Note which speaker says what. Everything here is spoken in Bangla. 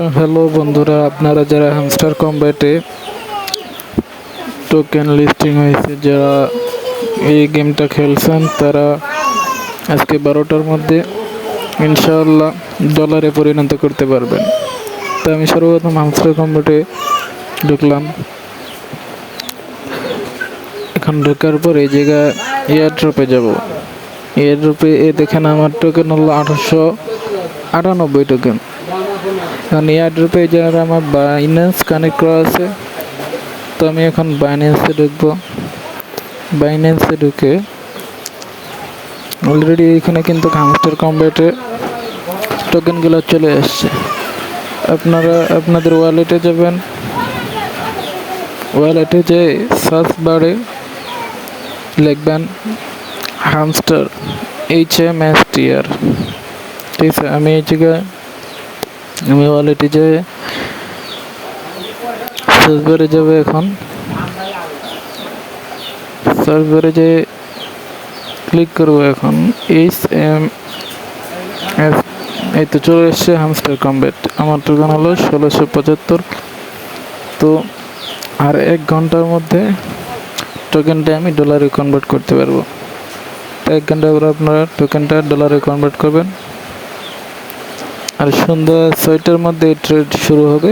Speaker 1: তো হ্যালো বন্ধুরা, আপনারা যারা হ্যামস্টার কম্ব্যাটে টোকেন লিস্টিং হয়েছে, যারা এই গেমটা খেলছেন, তারা আজকে 12টার মধ্যে ইনশাআল্লাহ ডলারে পরিণত করতে পারবেন। তো আমি সর্বপ্রথম হ্যামস্টার কম্ব্যাটে ঢুকলাম। এখন ঢোকার পর এই জায়গায় এয়ার ড্রপে যাব। এয়ার ড্রপে দেখেন আমার টোকেন হলো 898 টোকেন। এখন এয়ার ড্রপে যারা আমার বাইন্যান্স কানেক্ট করা আছে, তো আমি এখন বাইন্যান্সে ঢুকবো। বাইন্যান্সে ঢুকে অলরেডি এখানে কিন্তু হ্যামস্টার কম্ব্যাটে টোকেনগুলো চলে আসছে। আপনারা আপনাদের ওয়ালেটে যাবেন, ওয়ালেটে যে সার্চ বারে লিখবেন হ্যামস্টার HMSTR। ঠিক আছে, আমি এই জায়গায় আমি ওয়ালেটে যাই, সার্চ বারে যাবে। এখন সার্চ বারে যে ক্লিক করবো, এখন HMS, এই তো চলে এসছে হ্যামস্টার কম্ব্যাট। আমার টোকেন হলো 1675। তো আর 1 ঘন্টার মধ্যে টোকেনটা আমি ডলারে কনভার্ট করতে পারবো। 1 ঘন্টা পর আপনারা টোকেনটা ডলারে কনভার্ট করবেন। আর সন্ধ্যা 6টার মধ্যে এই ট্রেড শুরু হবে।